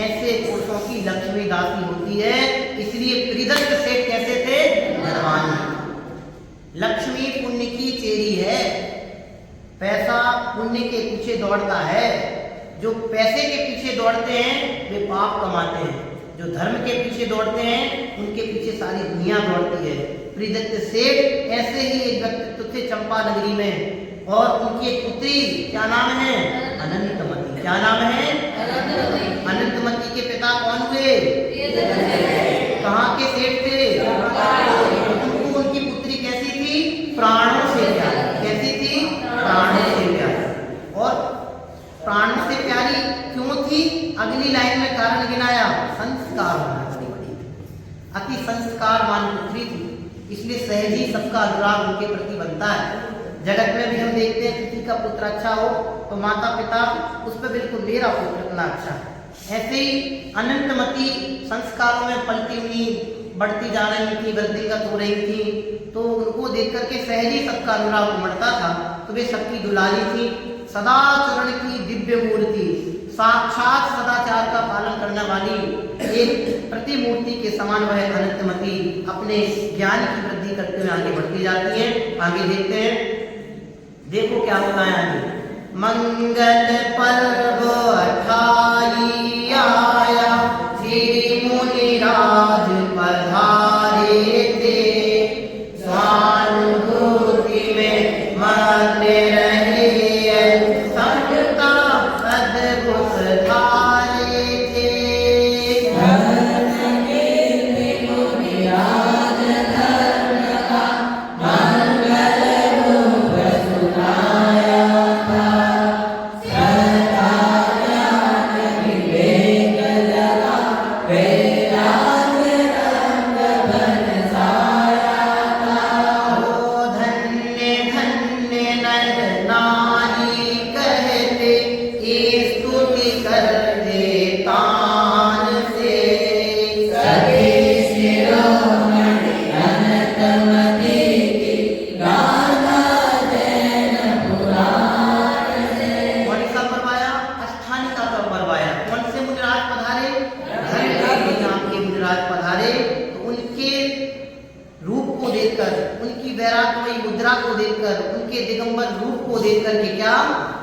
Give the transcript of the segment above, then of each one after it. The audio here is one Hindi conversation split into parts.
ऐसे पुरुषों की लक्ष्मी दासी होती है। इसलिए त्रिदत्त सेठ कैसे थे? धनवान। लक्ष्मी पुण्य की चेरी है। पैसा पुण्य के पीछे दौड़ता है। जो पैसे के पीछे दौड़ते हैं वे पाप कमाते हैं, जो धर्म के पीछे दौड़ते हैं उनके पीछे सारी दुनिया दौड़ती है। त्रिदत्त सेठ ऐसे ही एक व्यक्तित्व थे चंपा नगरी में, और उनकी एक पुत्री, क्या नाम है? अनंतमती। क्या नाम है? अनंतमती के पिता कौन हुए? कहाँ के सेठ थे? उनको उनकी पुत्री कैसी थी? प्राणों से प्यारी। कैसी थी? प्राणों से प्यारी। और प्राणों से प्यारी क्यों थी? अगली लाइन में कारण गिनाया, संस्कार बड़ी अति संस्कारवान पुत्री थी, इसलिए सहज ही सबका अनुराग उनके प्रति बनता है। जगत में भी हम देखते हैं किसी का पुत्र अच्छा हो तो माता पिता उस पर बिल्कुल मेरा पुत्र इतना अच्छा है। ऐसे ही अनंतमती संस्कारों में पलती हुई बढ़ती जा रही थी, वृद्धिगत हो रही थी, तो उनको देख करके सहज ही सबका अनुराग उमड़ता था। तो वे सबकी दुलारी थी, सदाचरण की दिव्य मूर्ति, साक्षात सदाचार का पालन करने वाली एक प्रतिमूर्ति के समान वह अनंतमती अपने ज्ञान की वृद्धि करते हुए आगे बढ़ती जाती है। आगे देखते हैं, देखो क्या होता है आगे। मंगल पर्व 28 आया, श्री मुनिराज पधारे थे, स्वानुभूति में मग्न रहे, सबका अद्भुत धारे थे।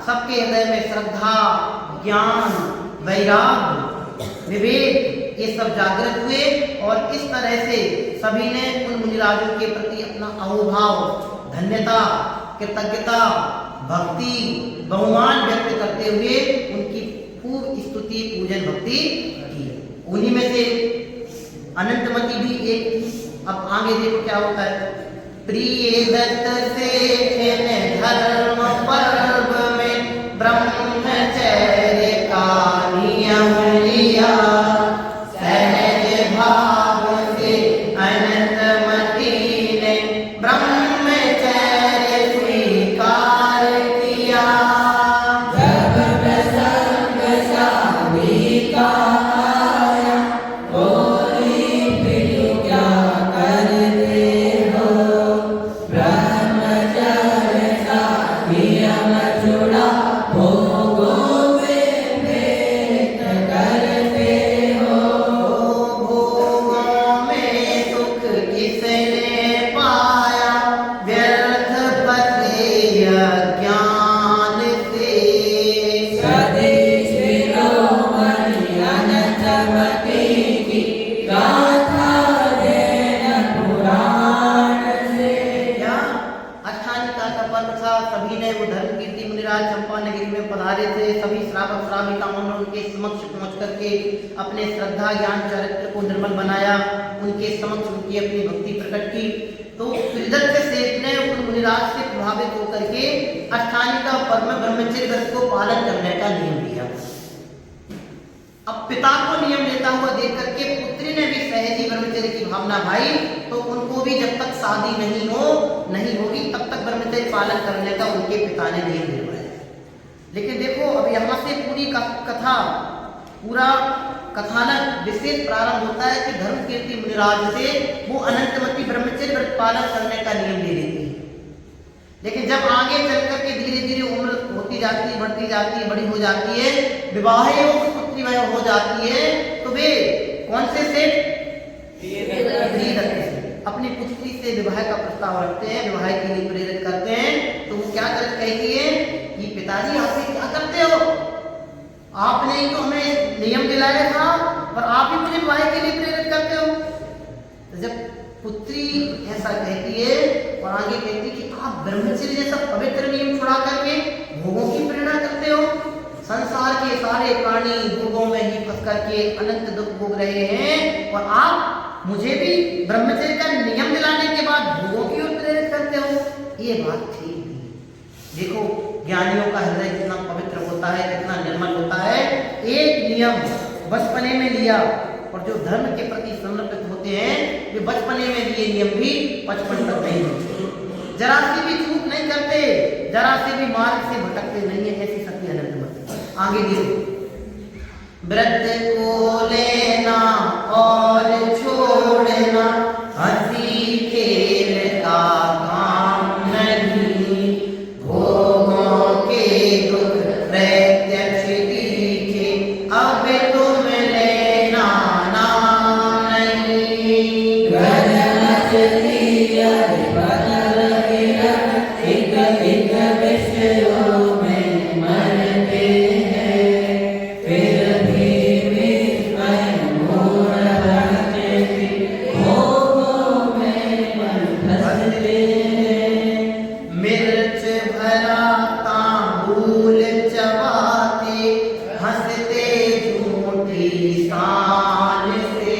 सबके हृदय में श्रद्धा, ज्ञान, वैराग्य, विवेक ये सब जागृत हुए, और इस तरह से सभी ने उन मुनिराजों के प्रति अपना अहोभाव, धन्यता, कृतज्ञता, भक्ति, बहुमान व्यक्त करते हुए उनकी खूब स्तुति, पूजन, भक्ति की। उन्हीं में से अनंतमती भी एक। अब आगे देखो क्या होता है। प्रिय दत्त सेठ ने धर्म पर्व में ब्रह्मचर्य का नियम लिया, सहज भाव से अनंतमती ने ब्रह्मचर्य स्वीकार किया। जब प्रसंग शादी का आया, बोली प्रिय क्या करते हो, ब्रह्मचर्य का नियम छुड़ा भोगों में भेंट करते हो। भोगों में सुख किसने पाया, व्यर्थ पते अज्ञान से। सदी शिरोमणि अनंतमती की गाथा देन पुराण से। क्या अष्टानिका का पर्व था, सभी ने वो धर्म कीर्ति मुनिराज चंपा नगरी में पधारे थे। सभी श्रावक श्राविकाओं ने उनके समक्ष पहुंच करके अपने श्रद्धा, ज्ञान, चरित्र को निर्मल बनाया, उनके समक्ष उनकी अपनी भक्ति प्रकट की। तो त्रिदत्त सेठ ने उन मुनिराज से प्रभावित होकर के अष्टानिका पर्व में ब्रह्मचर्य व्रत को पालन करने का नियम दिया। अब पिता को नियम लेता हुआ देख करके पुत्री ने भी सहज ही ब्रह्मचर्य की भावना भाई, तो उनको भी जब तक शादी नहीं होगी तब तक ब्रह्मचर्य पालन करने का उनके पिता ने नियम दिलवाया। लेकिन देखो अब यहाँ से पूरी कथा, पूरा कथानक विशेष प्रारंभ होता है कि धर्म कीर्ति मुनिराज से वो अनंतमती ब्रह्मचर्य व्रत पालन करने का नियम ले लेती है। लेकिन जब आगे चल करके धीरे धीरे उम्र होती जाती है, बढ़ती जाती है, बड़ी हो जाती है, विवाह योग पुत्री विमय हो जाती है तो वे कौन से सेठ? प्रियदत्त से अपनी पुत्री से विवाह का प्रस्ताव रखते हैं, विवाह के लिए प्रेरित करते हैं। तो वो क्या कर कहती है कि पिताजी आप क्या करते हो, आपने ही तो हमें नियम दिलाया था और आप ही मुझे विवाह के लिए प्रेरित करते हो। तो जब पुत्री ऐसा कहती है और आगे कहती है कि आप ब्रह्मचर्य जैसा पवित्र नियम छुड़ा करके भोगों की प्रेरणा करते हो, संसार के सारे प्राणी भोगों में ही फंस करके अनंत दुख भोग रहे हैं और आप मुझे भी ब्रह्मचर्य का नियम दिलाने के बाद भोगों की ओर प्रेरित करते हो। ये बात ठीक नहीं। देखो ज्ञानियों का हृदय कितना पवित्र होता है, कितना निर्मल होता है। एक नियम बचपने में लिया और जो धर्म के प्रति समर्पित होते हैं वे बचपने में लिए नियम भी बचपन तक नहीं होते, जरा सी भी चूक नहीं करते, जरा से भी मार्ग से भटकते नहीं है। ऐसी सत्य अनंत मत। आगे देखो, व्रत को लेना और छोड़ना हंसी खेल का काम नहीं, भोगों के दुख प्रत्यक्ष दिखे अब तुम लेना नाम नहीं। एक विषयों में मरते हैं फिर भी मिर्च भरा तांबूल चबाते हंसते झूठी शान से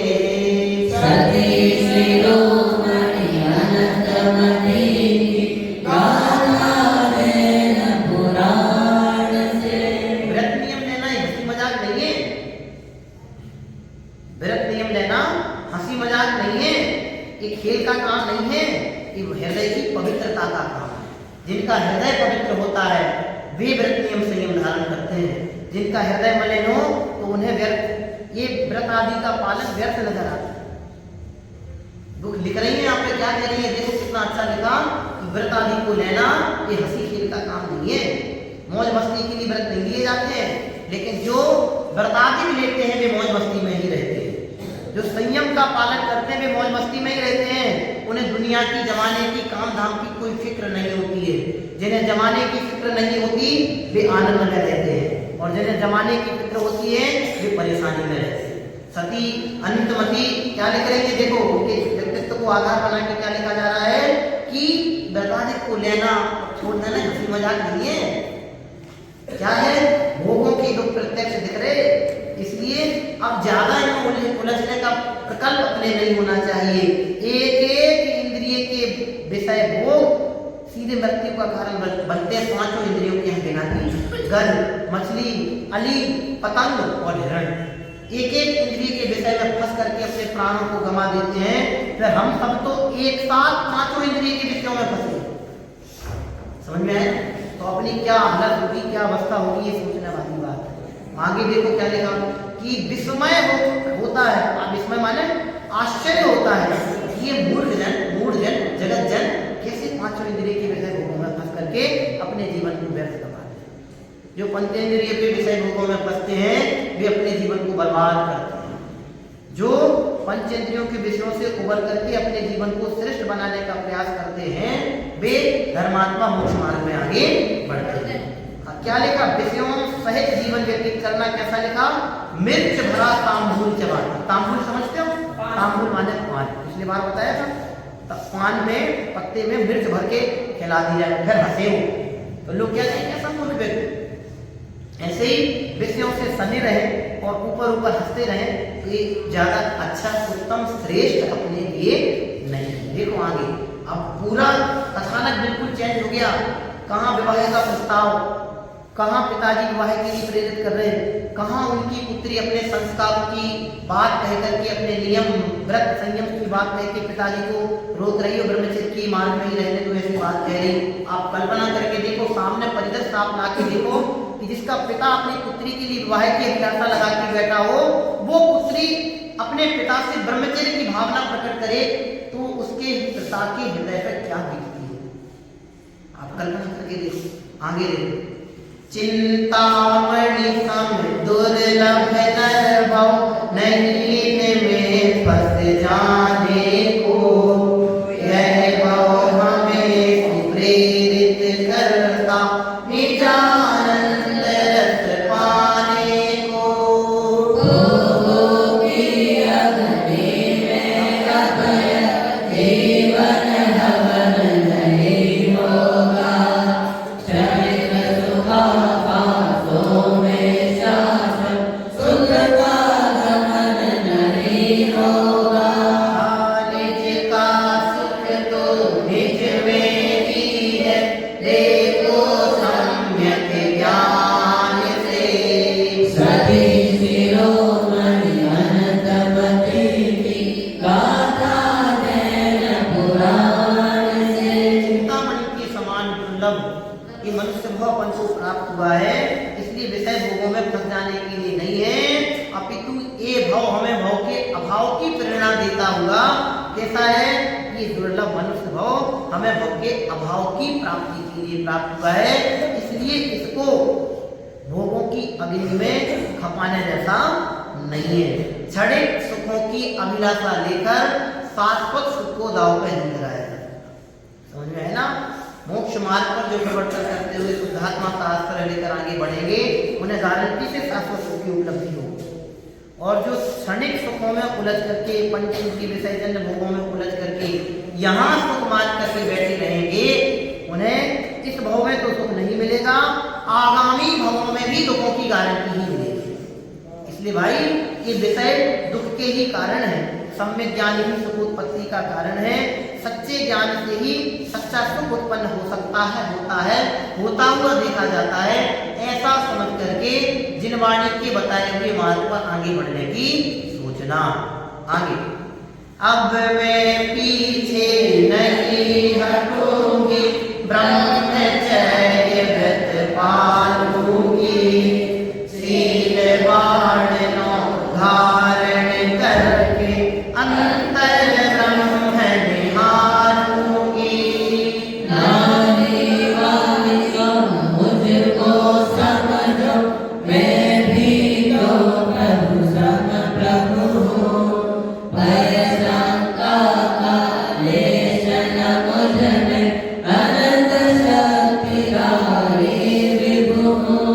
सती शिरोमणि अनंतमणि गाना देना पुराण से। व्रत नियम लेना हंसी मजाक नहीं है, व्रत नियम लेना हंसी मजाक नहीं है, ये खेल का काम नहीं है, ये हृदय की पवित्रता का काम है। जिनका हृदय पवित्र होता है वे व्रत नियम संयम धारण करते हैं। जिनका हृदय मलिन हो तो उन्हें व्यर्थ ये व्रत आदि का पालन व्यर्थ नजर आता है। वो लिख रही है यहाँ पे, क्या कह रही है, देखो कितना अच्छा लिखा कि व्रत आदि को लेना ये हंसी खेल का काम नहीं है, मौज मस्ती के लिए व्रत नहीं लिए जाते हैं। लेकिन जो व्रत आदि भी लेते हैं वे मौज मस्ती में ही रहते हैं, जो संयम का पालन करते हैं वे मौज मस्ती में ही रहते हैं। उन्हें दुनिया की जमाने की काम धाम की कोई फिक्र नहीं होती है। जिन्हें जमाने की फिक्र नहीं होती वे आनंद में रहते हैं और जिन्हें जमाने की फिक्र होती है वे परेशानी में रहते हैं। सती अनंतमती क्या लिख रही है, देखो उनके व्यक्तित्व को आधार बना के क्या लिखा जा रहा है कि व्रतादि को लेना छोड़ देना हंसी मजाक नहीं है, क्या है, भोगों की दुख प्रत्यक्ष दिख रहे। इसलिए अब ज्यादा उलझने का प्रकल्प अपने नहीं होना चाहिए। एक एक इंद्रिय के विषय भोग सीधे मृत्यु का कारण बनते हैं। पांचों इंद्रियों की हम गिनाती, गंध, मछली, अली, पतंग और हिरण, एक एक इंद्रिय के विषय में फंस करके अपने प्राणों को गंवा देते हैं। फिर हम सब तो एक साथ पांचों इंद्रिय के विषयों में फंसे, समझ में आए? तो अपनी क्या हालत होगी, क्या अवस्था होगी, ये सोचने वाली बात है। आगे देखो क्या लिखा कि विस्मय होता है, आप विस्मय माने आश्चर्य होता है, ये मूढ़ जन जगत जन कैसे पांचों इंद्रिय के विषय भोगों में फंस करके अपने जीवन को व्यर्थ करवाते हैं। जो पंचेंद्रिय के विषय भोगों में फंसते हैं वे अपने जीवन को बर्बाद करते हैं। जो पंचेंद्रियों के विषयों से उबर करके अपने जीवन को श्रेष्ठ बनाने का प्रयास करते हैं वे धर्मात्मा मोक्ष मार्ग में आगे बढ़ते हैं। क्या लिखा, विषयों सहित जीवन व्यतीत करना। कैसा लिखा, मिर्च भरा तांबूल चबाना। तांबूल समझते हो, तांबूल माने पान, पिछली बार बताया था। पान में पत्ते में मिर्च भर के खिला दी जाए फिर हंसे हो तो लोग क्या कहेंगे, सब मूर्ख व्यक्ति। ऐसे ही विषयों से सने रहे और ऊपर ऊपर हंसते रहे तो ये ज्यादा अच्छा उत्तम श्रेष्ठ अपने लिए नहीं। देखो आगे अब पूरा कथानक बिल्कुल चेंज हो गया। कहाँ विवाह का प्रस्ताव, कहाँ पिताजी विवाह के लिए प्रेरित कर रहे हैं, कहाँ उनकी पुत्री अपने संस्कारों की बात कह करके अपने नियम व्रत संयम की बात कह के पिताजी को रोक रही हो, ब्रह्मचर्य की मार्ग में ही रहने को ऐसी बात कह रही। आप कल्पना करके देखो, सामने परिदृश्य आप ला के देखो कि जिसका पिता अपनी पुत्री के लिए विवाह की अभिलाषा लगा के बैठा हो, वो पुत्री अपने पिता से ब्रह्मचर्य की भावना प्रकट करे तो उसके पिता के हृदय पर क्या बीतती है, आप कल्पना करके देखो। आगे देखो, चिंतामणि सम दुर्लभ भव नहीं में फंस जाने को, यह भव हमें प्रेरित करता निजानंद रस पाने को। ये मनुष्य भाव अपन को प्राप्त हुआ है, इसलिए विषय भोगों में फंस जाने के लिए नहीं है, अपितु ये भाव हमें भाव के अभाव की प्रेरणा देता हुआ कैसा है, ये दुर्लभ मनुष्य भाव हमें भाव के अभाव की प्राप्ति के लिए प्राप्त हुआ है, इसलिए इसको भोगों की अग्नि में खपाने जैसा नहीं है। क्षणिक सुखों की अभिलाषा लेकर शाश्वत सुख को दांव पे नहीं लगाया जा सकता। समझ में है ना? मोक्ष मार्ग पर जो प्रवर्तन करते हुए शुद्धात्मा का आश्रय लेकर आगे बढ़ेंगे, उन्हें गारंटी से शाश्वत सुख की उपलब्धि होगी। और जो क्षणिक सुखों में उलझ करके, पंचमुखी विषयजन्य भोगों में उलझ करके यहाँ सुख मान करके बैठे रहेंगे, उन्हें इस भव में तो सुख नहीं मिलेगा, आगामी भवों में भी दुखों की गारंटी ही मिलेगी। इसलिए भाई ये विषय दुख के ही कारण है, सम्यक ज्ञान ही सुख उत्पत्ति का कारण है। सच्चे ज्ञान से ही सच्चा सुख उत्पन्न हो सकता है, होता हुआ देखा जाता है। ऐसा समझ करके जिनवाणी के बताए हुए मार्ग पर आगे बढ़ने की सोचना। आगे, अब मैं पीछे नहीं हटूंगी, ब्रह्मचर्य व्रत पालूंगी, शील बाण धारण करके अंतर ब्रह्म निहारूंगी। नारी वाणी मुझको समझो, मैं भी तो प्रभु सम प्रभु हूँ, भय शंका का लेश न मुझ में, अनंत शक्तिधारी विभु हूँ।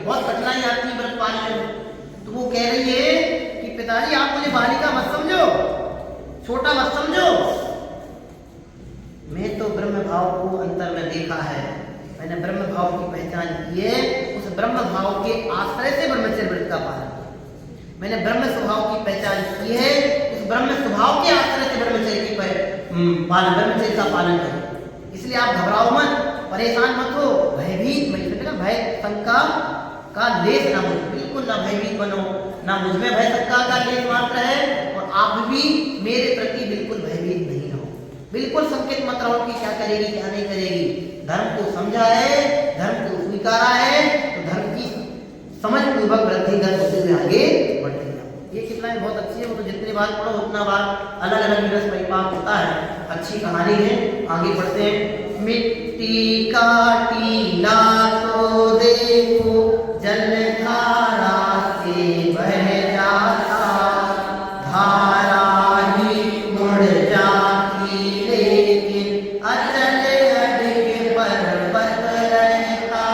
बहुत कठिनाई आती है व्रत पालने में, तो वो कह रही है कि पिताजी आप मुझे बालिका मत समझो, छोटा मत समझो, मैं तो ब्रह्म भाव को अंतर में देखा है, मैंने ब्रह्म भाव की पहचान की है, उस ब्रह्म भाव के आश्रय से ब्रह्मचर्य व्रत का पालन किया। मैंने ब्रह्म स्वभाव की पहचान की है, उस ब्रह्म स्वभाव के आश्रय से ब्रह्मचर्य का पालन करें। इसलिए आप घबराओ मत, परेशान मत हो, भयभीत मत, भय शंका का लेस ना हो, बिल्कुल ना भयभीत बनो, ना मुझ में भय शंका का लेस मात्र है, और आप भी मेरे प्रति बिल्कुल भयभीत नहीं रहो, बिल्कुल संकेत मत रहो कि क्या करेगी क्या नहीं करेगी। धर्म को समझा है, धर्म को स्वीकारा है, तो धर्म की समझ पूर्वक वृद्धिगत होते हुए आगे बढ़ते जाओ। ये कितना है बहुत अच्छी है, वो तो जितनी बार पढ़ो उतना बार अलग अलग रस परिपाक होता है, अच्छी कहानी है। आगे बढ़ते हैं। मिट्टी का टीला तो देखो जलधारा से बह जाता, धारा ही मुड़ जाती लेकिन अचल अडिग पर्वत रहता।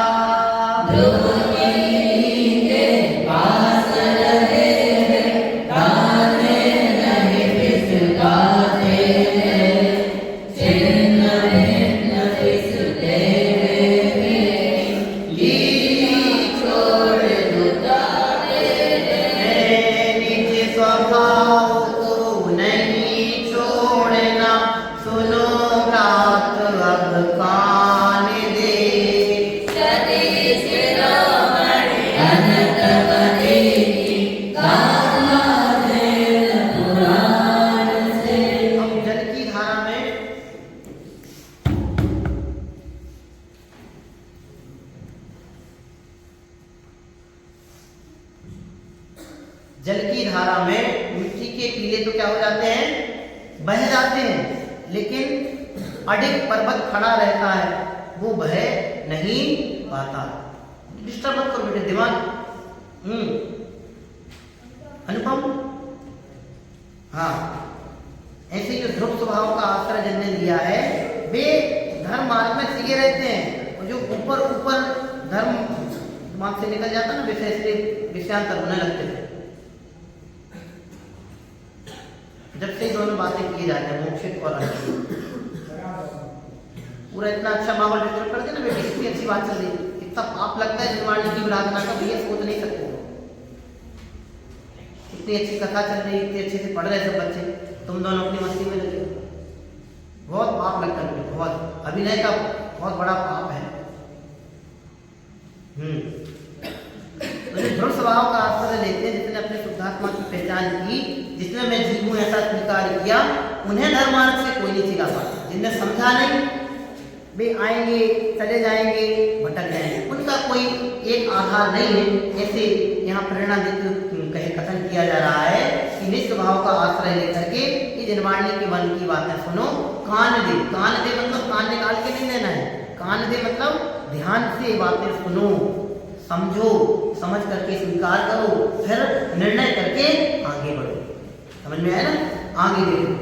जल की धारा में मिट्टी के टीले तो क्या हो जाते हैं, बह जाते हैं, लेकिन अडिग पर्वत खड़ा रहता है, वो बह नहीं पाता। डिस्टर्ब मत करो बेटे दिमाग। अनुपम, हाँ, ऐसे जो ध्रुव स्वभाव का आश्रय जिनने लिया है वे धर्म मार्ग में टिके रहते हैं, और जो ऊपर ऊपर धर्म दिमाग से निकल जाता ना विषय से विषयांतर होने लगते थे। जब से दोनों बातें किए जाते हैं मोक्षित और अनिश्चित, पूरा इतना अच्छा माहौल डिस्टर्ब कर देना बेटी, इतनी अच्छी बात चल रही, इतना पाप लगता है निर्वाण की प्रार्थना का, भैया सोच नहीं सकते। इतनी अच्छी कथा चल रही, इतनी अच्छे से पढ़ रहे सब बच्चे, तुम दोनों अपनी मस्ती में लगे, बहुत पाप लगता है, बहुत अभिनय का बहुत बड़ा पाप है। तो ध्रुव स्वभाव का आश्रय लेते हैं, जिसने अपने शुद्धात्मा की पहचान की, जिसने मैं जीव हूं ऐसा स्वीकार किया, उन्हें धर्म मार्ग से कोई नहीं छिड़ा पाता। जिनने समझा नहीं, वे आएंगे चले जाएंगे, भटक जाएंगे, उनका कोई एक आधार नहीं है। ऐसे यहाँ प्रेरणा देते कहे कथन किया जा रहा है कि निष्ठ भाव का आश्रय लेकर के ये जनवाणी के मन की बातें सुनो। कान दे मतलब कान निकाल के नहीं देना है, कान दे मतलब ध्यान से बातें सुनो, समझो, समझ करके स्वीकार करो, फिर निर्णय करके आगे बढ़ो। समझ में आया ना? आगे देखो।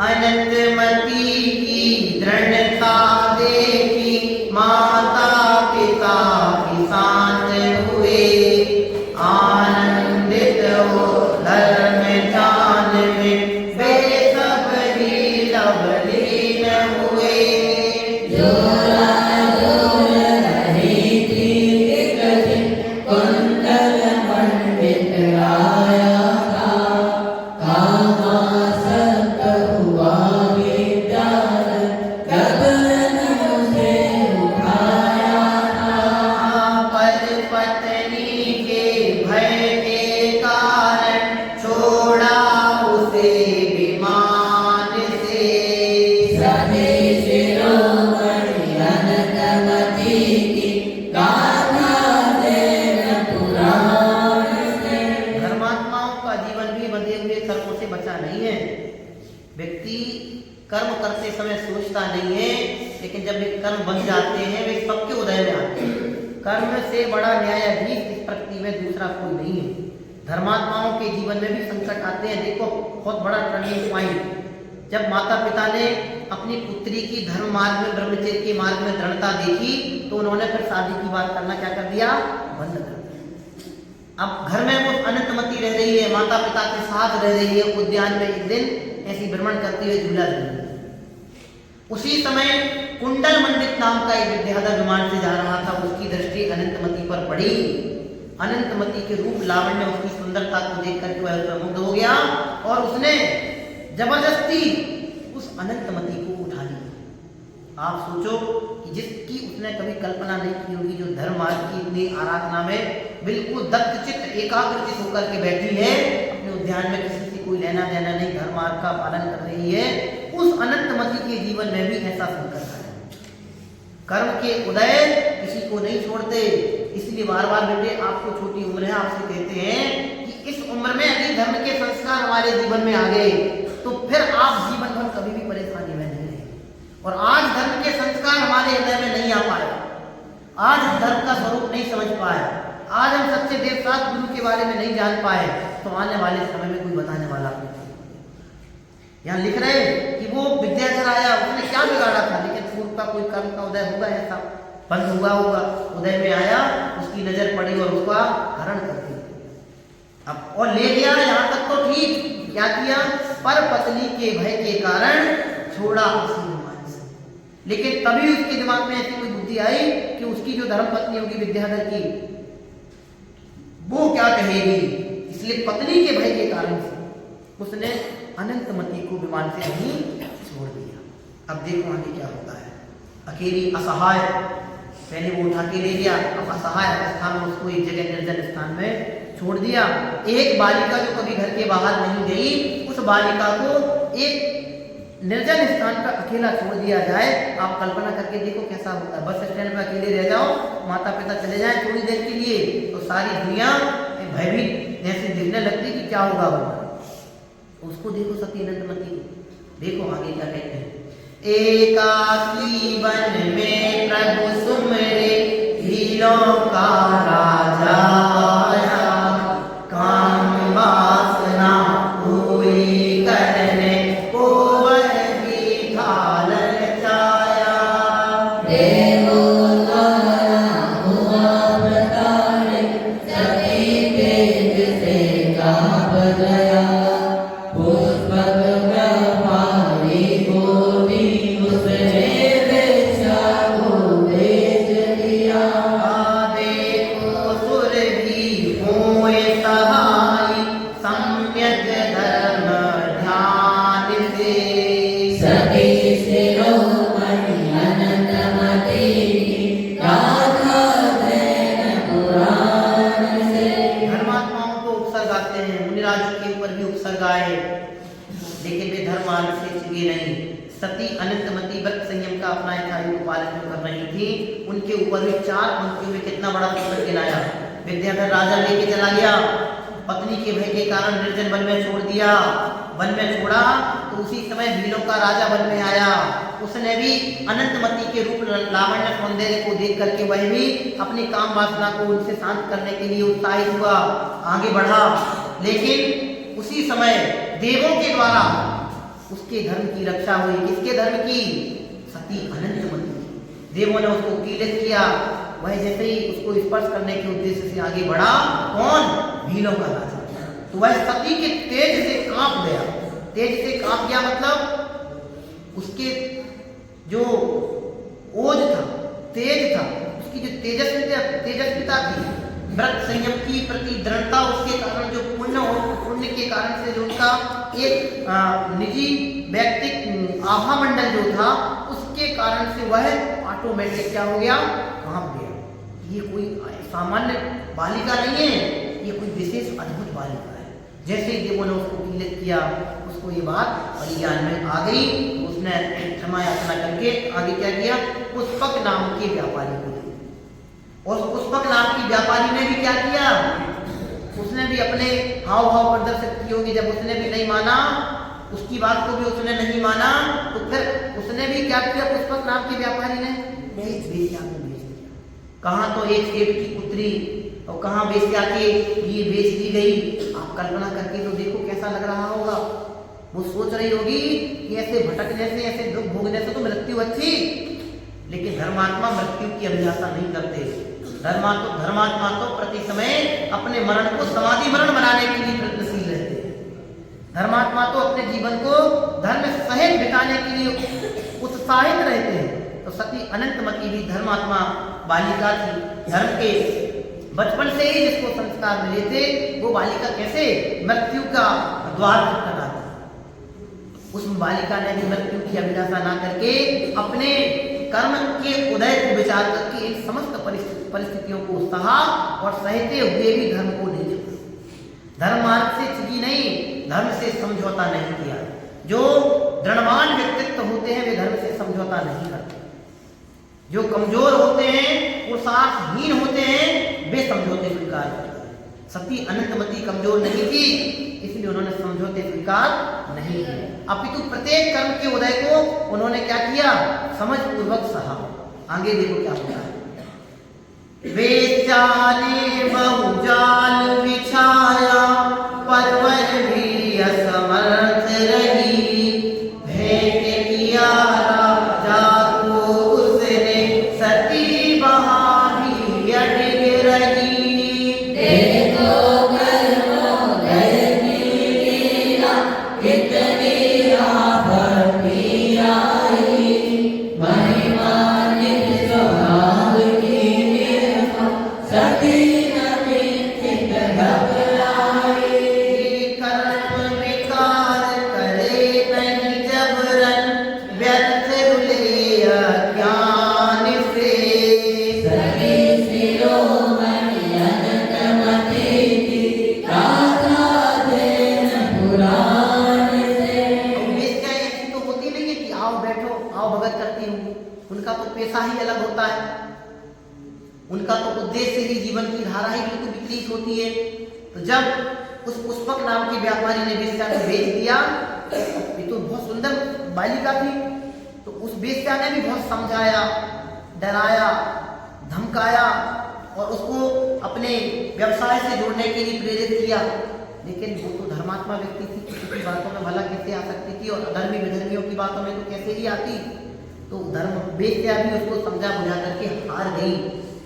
अनंतमती की दृढ़ता देखी माता पिता किसान हुए, आनंदित हो धर्म ज्ञान में वे सब ही लवलीन हुए। कर्म करते समय सोचता नहीं है, लेकिन जब वे कर्म बन जाते हैं वे सबके उदय में आते हैं। कर्म से बड़ा न्यायाधीश इस प्रकृति में दूसरा कोई नहीं है। धर्मात्माओं के जीवन में भी संकट आते हैं। देखो बहुत बड़ा टर्निंग पॉइंट, जब माता पिता ने अपनी पुत्री की धर्म मार्ग में ब्रह्मचर्य के मार्ग में दृढ़ता देखी तो उन्होंने फिर शादी की बात करना क्या कर दिया, बंद कर दिया। अब घर में वो अनंतमती रह रही है, माता पिता के साथ रह रही है, उद्यान में एक दिन ऐसी भ्रमण करते हुए झूला झूल। उसी समय कुंडल मंडित नाम का एक विद्याधर विमान से जा रहा था, उसकी दृष्टि अनंतमती पर पड़ी। अनंतमती के रूप लावण्य, उसकी सुंदरता को देख करके वह मुग्ध हो गया और उसने जबरदस्ती उस अनंतमती को उठा लिया। आप सोचो कि जिसकी उसने कभी कल्पना नहीं की होगी, जो धर्म मार्ग की इतनी आराधना में बिल्कुल दत्तचित्त एकाग्रचित होकर के बैठी है, अपने उद्यान में किसी से कोई लेना देना नहीं, धर्म मार्ग का पालन कर रही है, उस अनंतमती के जीवन में भी ऐसा संकट आया। कर्म के उदय किसी को नहीं छोड़ते, इसलिए बार बार बेटे आपको छोटी उम्र है, आपसे कहते हैं कि इस उम्र में यदि धर्म के संस्कार हमारे जीवन में आ गए तो फिर आप जीवन भर कभी भी परेशानी में नहीं रहेंगे। और आज धर्म के संस्कार हमारे हृदय में नहीं आ पाए, आज हम धर्म का स्वरूप नहीं समझ पाए, आज हम सच्चे देवसात गुरु के बारे में नहीं जान पाए, तो आने वाले समय में कोई बताने वाला नहीं। यहाँ लिख रहे कि वो विद्याधर आया, उसने क्या बिगाड़ा था, लेकिन पूर्व का कोई कर्म का उदय होगा, ऐसा बंद हुआ होगा, उदय में आया, उसकी नजर पड़ी और उसका हरण कर दिया। अब और ले गया, यहाँ तक तो ठीक, क्या किया, पर पत्नी के भय के कारण छोड़ा उसी विमान से। लेकिन तभी उसके दिमाग में ऐसी कोई बुद्धि आई कि उसकी जो धर्म पत्नी होगी विद्याधर की, वो क्या कहेगी, इसलिए पत्नी के भय के कारण से उसने अनंतमती को विमान से नहीं छोड़ दिया। अब देखो आगे क्या होता है। अकेली असहाय, पहले वो उठा के ले गया, अब असहाय अवस्था में उसको एक जगह निर्जन स्थान में छोड़ दिया। एक बालिका जो कभी घर के बाहर नहीं गई, उस बालिका को एक निर्जन स्थान पर अकेला छोड़ दिया जाए। आप कल्पना करके देखो कैसा होता है। बस स्टैंड में अकेले रह जाओ, माता पिता चले जाएं थोड़ी देर के लिए, तो सारी दुनिया भयभीत ऐसे दिखने लगती कि क्या होगा वरना। उसको देखो सती अनंतमती को, देखो आगे क्या कहते हैं। एकाकी वन में प्रभु सुमरे, भीलों का राजा आया, काम वासना पूरी करने को वह भी था ललचाया। देवो द्वारा हुआ प्रताड़ित, सती तेज से काँप गया। पुष्पक प्रभारी गोपी उसने वेश्या को बेच दिया। देखो सुर भी होए सहाय, सम्यक धर्म ध्यान से। सती शिरोमणि अनंतमती की गाथा दैन पुराण से। धर्मात्माओं को उपसर्ग आते हैं, मुनिराजों के ऊपर भी उपसर्ग आए, लेकिन वे धर्म मार्ग से चिगे नहीं। सती अनंतमती व्रत संयम का अपना यथायुग पालन जो कर रही थी, उनके ऊपर भी 4 पंक्तियों में कितना बड़ा उपसर्ग गिनाया। विद्याधर राजा लेके चला गया, पत्नी के भय के कारण निर्जन वन में छोड़ दिया। वन में छोड़ा तो उसी समय भीलों का राजा वन में आया। उसने भी अनंतमती के रूप लावण्य सौंदर्य को देख करके वह भी अपनी काम वासना को उनसे शांत करने के लिए उत्साहित हुआ, आगे बढ़ा। लेकिन उसी समय देवों के द्वारा उसके धर्म की रक्षा हुई। किसके धर्म की? सती अनंतमती की। देवों ने उसको कीलित किया। वह जैसे ही उसको स्पर्श करने के उद्देश्य से आगे बढ़ा, कौन? भीलों का राजा। तो वह सती के तेज से कांप गया। तेज से कांप गया मतलब उसके जो ओज था, तेज था, उसकी जो तेजस्विता थी, व्रत संयम की प्रति दृढ़ता, उसके कारण जो पुण्य के कारण से जो उनका एक निजी व्यक्तिक आभा मंडल जो था, उसके कारण से वह ऑटोमेटिक क्या हो गया? कांप गया। ये कोई सामान्य बालिका नहीं है, ये कोई विशेष अद्भुत बालिका है। जैसे ही देवों ने उसको कीलित किया, उसको ये बात परिज्ञान में आ गई। उसने क्षमा याचना करके आगे क्या किया? पुष्पक नाम के व्यापारी को दिया। और पुष्पक नाम की व्यापारी ने भी क्या किया? उसने भी अपने हाव भाव प्रदर्शित किए होंगे। जब उसने भी नहीं माना, उसकी बात को भी उसने नहीं माना, तो फिर उसने भी क्या किया? पुष्पक नाम के व्यापारी ने बेच दिया। कहाँ तो एक सेठ की पुत्री और कहाँ वेश्या के लिए बेच दी गई। आप कल्पना करके तो देखो कैसा लग रहा होगा। वो सोच रही होगी कि ऐसे भटकने से, ऐसे दुख भोगने से तो मृत्यु अच्छी, लेकिन धर्मात्मा मृत्यु की अभिलाषा नहीं करते। धर्मात्मा तो प्रति समय अपने मरण को समाधि मरण बनाने के लिए प्रयत्नशील रहते हैं। धर्मात्मा तो अपने जीवन को धर्म सहित बिताने के लिए उत्साहित रहते हैं। तो सती अनंतमती भी धर्मात्मा बालिका थी। धर्म के बचपन से ही जिसको संस्कार मिले थे, वो बालिका कैसे मृत्यु का द्वार खटखटाती। उस बालिका ने भी मृत्यु की अभिलाषा ना करके अपने कर्म के उदय को विचार करके इन समस्त परिस्थितियों को सहा और सहते हुए भी धर्म को नहीं छोड़ा। धर्म मार्ग से चिगी नहीं, धर्म से समझौता नहीं किया। जो दृढ़वान व्यक्तित्व होते हैं वे धर्म से समझौता नहीं करते। जो कमजोर होते हैं, वो साहसहीन होते हैं, वे समझौते स्वीकार करते हैं। सती अनंतमती कमजोर नहीं थी, इसलिए उन्होंने समझौते स्वीकार नहीं किए। अपितु प्रत्येक कर्म के उदय को उन्होंने क्या किया? समझ पूर्वक सहा। आगे देखो क्या होता है। वेश्या ने बहुजाल बिछाया, पर वह भी असमर्थ रही। भेंट किया राजा को उसने, सती वहां भी अड़िग रही। देखो गर्भोदय की लीला, कितनी आफती आई। महिमा निज स्वभाव की निर्मल, सती न किंचित घबराई। कर्म विकार करे नहीं जबरन, व्यर्थ रुले अज्ञान से। सती शिरोमणि अनंतमती की गाथा दैन पुराण से। वेश्या ऐसी तो होती नहीं है कि आओ बैठो, आओ भगत करती हूँ। उनका तो पेशा ही अलग होता है, उनका तो उद्देश्य ही, जीवन की धारा ही बिल्कुल विपरीत होती है। तो जब उस पुष्पक नाम के व्यापारी ने वेश्या को बेच दिया, ये तो बहुत सुंदर बालिका थी, तो उस वेश्या ने भी बहुत समझाया, डराया, धमकाया और उसको अपने व्यवसाय से जोड़ने के लिए प्रेरित किया। लेकिन वो तो धर्मात्मा व्यक्ति थी, किसी की बातों में भला कैसे आ सकती थी और अधर्मी विधर्मियों की बातों में तो कैसे ही आती। तो धर्म वेश्या भी उसको समझा बुझा करके हार गई,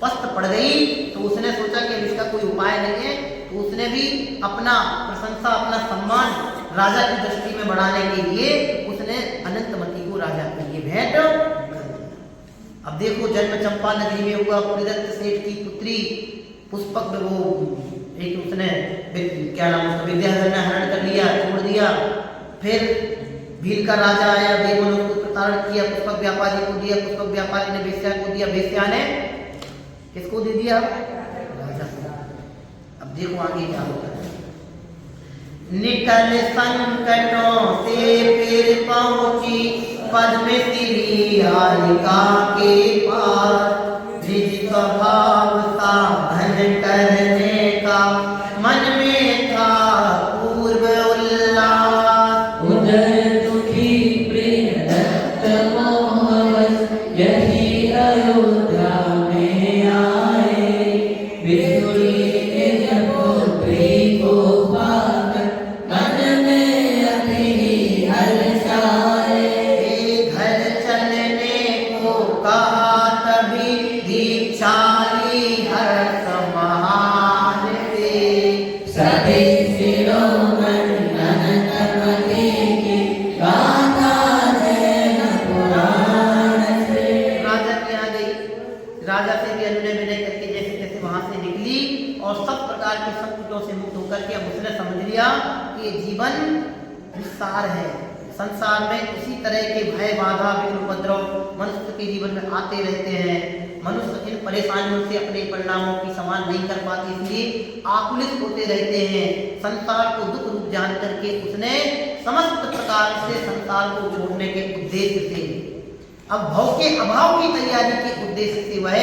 पस्त पड़ गई। तो उसने सोचा कि अब इसका कोई उपाय नहीं है, तो उसने भी अपना प्रशंसा, अपना सम्मान राजा की दृष्टि में बढ़ाने के लिए उसने अनंतमती को राजा के लिए भेंट कर दिया। अब देखो, जन्म चंपा नगरी में हुआ। पुरीदत्त सेठ की पुत्री पुष्पक में वो एक उसने क्या नाम उसका विद्याधर ने हरण कर लिया, छोड़ दिया। फिर भील का राजा आया, देवों ने उसको प्रताड़ित किया, पुष्पक व्यापारी को दिया, पुष्पक व्यापारी ने वेश्या को दिया, वेश्या ने किसको दे दिया? राजा को। अब देखो आगे क्या होता है। निकल संकटों से फिर पहुंची पद्मश्री हारिका के पास, निज स्वभाव साधन करने का मन में था पूर्व उल्लास। उदर दुखी प्रियदत्त मोहवश यही अयोध्या में आए, विदुरी निज पुत्री को पाकर मन में अति हर्षाए। घर चलने को कहा तभी दीक्षा ली हर्ष महान से, सभी शिरोमणि अनंतमती की गाथा जैन पुराण से। राजा के यहाँ गई, राजा से भी अनुनय विनय करके जैसे तैसे वहां से निकली और सब प्रकार के संकटों से मुक्त होकर के अब उसने समझ लिया कि ये जीवन विस्तार है। संसार में इसी तरह के भय, बाधा, विघ्न, उपद्रव मनुष्य के जीवन में आते रहते हैं। मनुष्य इन परेशानियों से अपने परिणामों की समान नहीं कर पाते, इसलिए आकुलित होते रहते हैं। संसार को दुख रूप जान करके उसने समस्त प्रकार से संसार को छोड़ने के उद्देश्य से, अब भव के अभाव की तैयारी के उद्देश्य से वह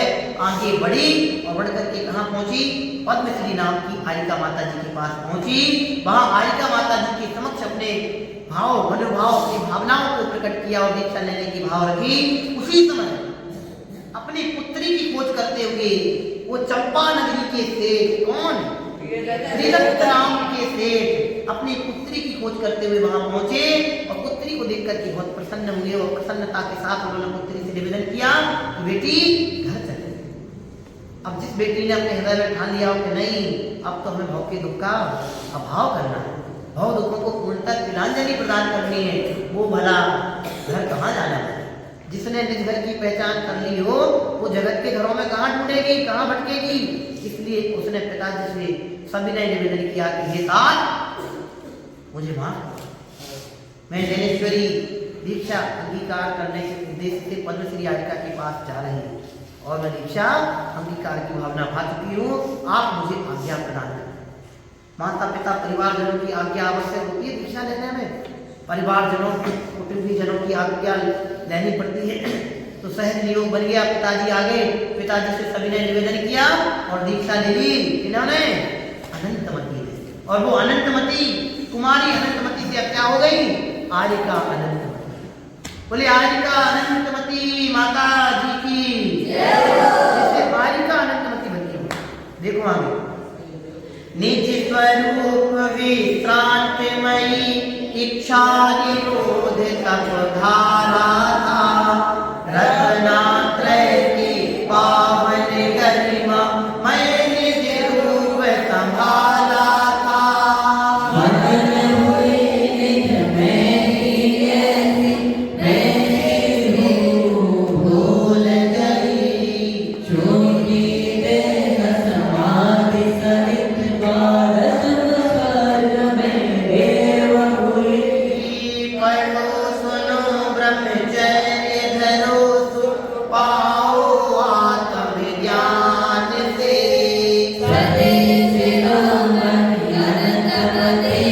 आगे बढ़ी और बढ़ करके कहाँ पहुंची? पद्मश्री नाम की आरिका माता जी के पास पहुंची। वहां आरिका माता जी के समक्ष अपने भाव, मनोभाव की भावनाओं को प्रकट किया और दीक्षा लेने की भाव रखी। उसी समय अपनी पुत्री की खोज करते हुए वो चंपा नगरी के सेठ, कौन? प्रियदत्त नाम के सेठ अपनी पुत्री की खोज करते हुए वहां पहुंचे और पुत्री को देख करके बहुत प्रसन्न हुए और प्रसन्नता के साथ उन्होंने पुत्री से निवेदन किया कि बेटी घर चले। अब जिस बेटी ने अपने हृदय में ठान लिया हो कि नहीं, अब तो हमें भव के दुख का अभाव करना है, भव दुखों को पूर्णतः तिलांजलि प्रदान करनी है, वो भला घर कहाँ जाना है। जिसने निज घर की पहचान कर ली हो वो जगत के घरों में कहाँ ढूंढेगी, कहाँ भटकेगी। इसलिए उसने पिताजी से सविनय निवेदन किया कि हे तात, मुझे माफ करो, मैं जैनेश्वरी दीक्षा अंगीकार करने के उद्देश्य से पद्मश्री आरिका के पास जा रही हूँ और मैं दीक्षा अंगीकार की भावना भा चुकी हूँ, आप मुझे आज्ञा प्रदान करें। माता पिता परिवारजनों की आज्ञा आवश्यक होती है दीक्षा लेने में, परिवारजनों, कुटुंबीजनों की आज्ञा लेनी पड़ती है। तो सहज नियोग बन गया, पिताजी आ गए, पिताजी से सभी ने निवेदन किया और दीक्षा ले ली। इन्होंने अनंतमती ने, और वो अनंतमती कुमारी अनंतमती से अब क्या हो गई? आरिका अनंतमती। बोले आरिका अनंतमती माता जी की जैसे आरिका अनंतमती बनी हो। देखो आगे, निज स्वरूप विश्रांतमयी इच्छा निरोध तप धारा था, रत्नात्रय की पावन गरिमा मैं निज रूप संभाला था। मगन हुई निज में ही ऐसी मैं भूल गई, छोटी देह समाधि सहित भारत स्वर्ग में देव हुई। पढ़ो सुनो ब्रह्मचर्य धरो सुख पाओ आत्मज्ञान से, सती शिरोमणि अनंतमती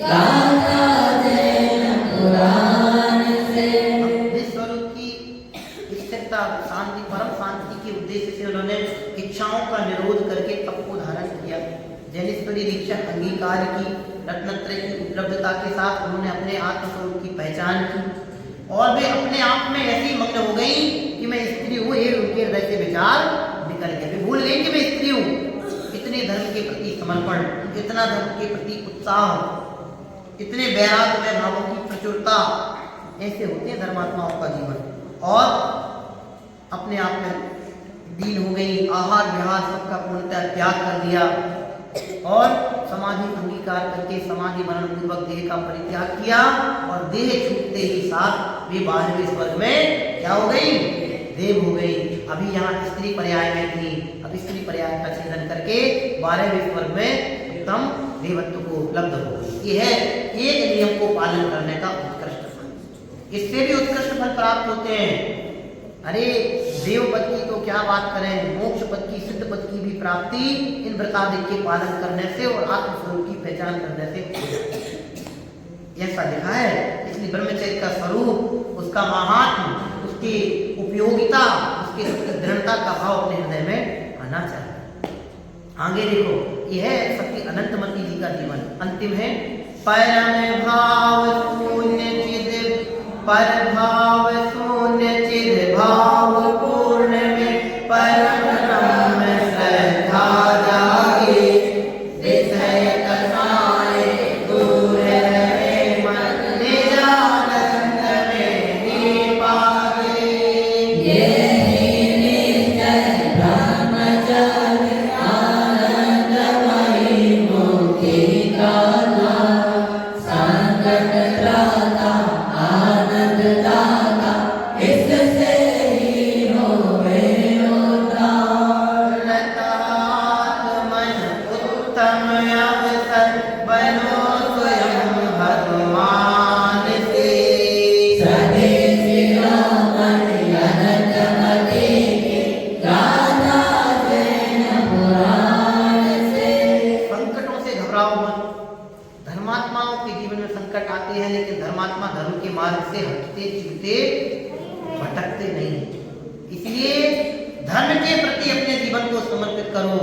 गाथा जैन पुराण से। अपने स्वरूप की स्थिरता, शांति, परम शांति के उद्देश्य से उन्होंने इच्छाओं का निरोध करके तप को धारण किया। जैनेश्वरी दीक्षा अंगीकार की, रत्नत्रय की उपलब्धता के साथ उन्होंने अपने आत्मस्वरूप की पहचान की और वे अपने आप में ऐसी मग्न हो गई कि मैं स्त्री हूँ, ये उनके हृदय से विचार निकल गए। वे भूल गई कि मैं स्त्री हूँ। इतने धर्म के प्रति समर्पण, इतना धर्म के प्रति उत्साह, इतने वैराग्य में भावों की प्रचुरता, ऐसे होते हैं धर्मात्माओं का जीवन। और अपने आप में दीन हो गई, आहार विहार सबका पूर्णतः त्याग कर दिया और समाधि अंगीकार करके समाधि मरण पूर्वक देह का परित्याग किया और देह छूटते ही साथ वे 12वें स्वर्ग में क्या हो गई? देव हो गई। अभी यहाँ स्त्री पर्याय में थी, अब स्त्री पर्याय का छेदन करके 12वें स्वर्ग में उत्तम देवत्व को उपलब्ध हो गई। ये है एक नियम को पालन करने का उत्कृष्ट फल। इससे भी उत्कृष्ट फल प्राप्त होते हैं। अरे देव पद की तो क्या बात करें, मोक्ष पद की, सिद्ध पद की भी प्राप्ति इन व्रतादि के पालन करने से और आत्मस्वरूप की पहचान करने से ऐसा लिखा है। इसलिए ब्रह्मचर्य का स्वरूप, उसका महात्म, उसकी उपयोगिता, उसकी दृढ़ता का भाव अपने हृदय में आना चाहिए। आगे देखो, यह है सती अनंतमती जी का जीवन। अंतिम है परम भाव शून्य चिद, पर भाव शून्य चिद भाव पूर्ण में परम ब्रह्म श्रद्धा जागे, विषय कसाए दूर रहे मन, निजानंद में ही पागे। यही निश्चय ब्रह्मचर्य आनंदमयी मुक्ति का द्वार, संकट त्राता आनंद दाता, इससे ही होवे उद्धार। मन उत्तम अवसर बनो स्वयं भगवान से, स्वदेशी रमण अनंतमती की गाथा जैन पुराण से। संकटों से घबराओ मत। धर्मात्माओं के जीवन में संकट आते हैं, लेकिन धर्मात्मा धर्म के मार्ग से हटते चिरते भटकते नहीं। इसलिए धर्म के प्रति अपने जीवन को समर्पित करो,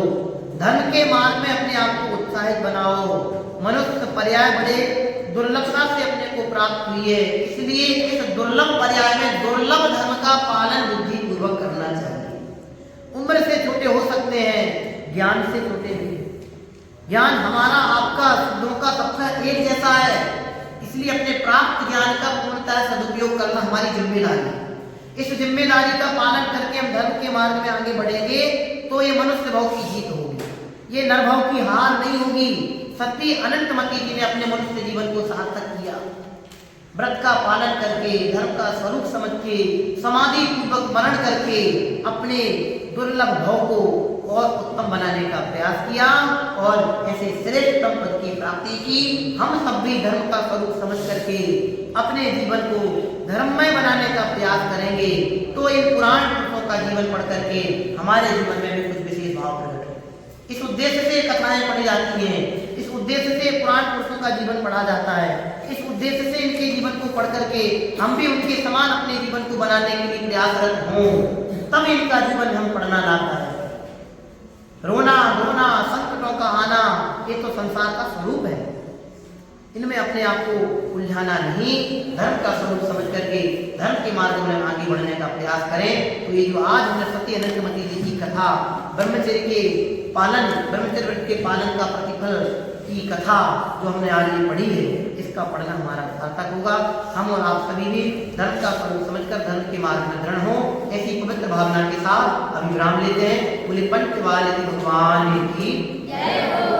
धर्म के मार्ग में अपने आप को उत्साहित बनाओ। मनुष्य पर्याय बड़े दुर्लभता से अपने को प्राप्त हुई है, इसलिए इस दुर्लभ पर्याय में दुर्लभ धर्म का पालन बुद्धि पूर्वक करना चाहिए। उम्र से छोटे हो सकते हैं, ज्ञान से छोटे नहीं। ज्ञान हमारा आपका सिद्धों का सबका एक जैसा है, इसलिए अपने प्राप्त ज्ञान का पूर्णतः सदुपयोग करना हमारी जिम्मेदारी है। इस जिम्मेदारी का पालन करके हम धर्म के मार्ग में आगे बढ़ेंगे तो ये मनुष्य भाव की जीत होगी, ये नरभाव की हार नहीं होगी। सती अनंतमती जी ने अपने मनुष्य जीवन को सार्थक किया, व्रत का पालन करके, धर्म का स्वरूप समझ के, समाधि पूर्वक मरण करके अपने दुर्लभ भाव को और उत्तम बनाने का प्रयास किया और ऐसे श्रेष्ठतम पद की प्राप्ति की। हम सब भी धर्म का स्वरूप समझ करके अपने जीवन को धर्ममय बनाने का प्रयास करेंगे तो इन पुराण पुरुषों का जीवन पढ़ करके हमारे जीवन में भी कुछ विशेष भाव प्रकट हो। इस उद्देश्य से कथाएं पढ़ी जाती हैं, इस उद्देश्य से पुराण पुरुषों का जीवन पढ़ा जाता है, इस उद्देश्य से इनके जीवन को पढ़ करके हम भी उनके समान अपने जीवन को बनाने के लिए प्रयासरत हों, तब इनका जीवन हम पढ़ना लाभदायक है। रोना धोना, संकटों का आना, ये तो संसार का स्वरूप है। इनमें अपने आप को उलझाना नहीं, धर्म का स्वरूप समझ करके धर्म के मार्ग में आगे बढ़ने का प्रयास करें। तो ये जो आज हमने सती अनंतमती जी की कथा, ब्रह्मचर्य के पालन, ब्रह्मचर्य व्रत के पालन का प्रतिफल की कथा जो हमने आज ये पढ़ी है, इसका पढ़ना हमारा सार्थक होगा। हम और आप सभी भी धर्म का स्वरूप समझकर धर्म के मार्ग में दृढ़ हो, ऐसी पवित्र भावना के साथ अभिविराम लेते हैं। बोले पंच वाले भगवान की जय हो।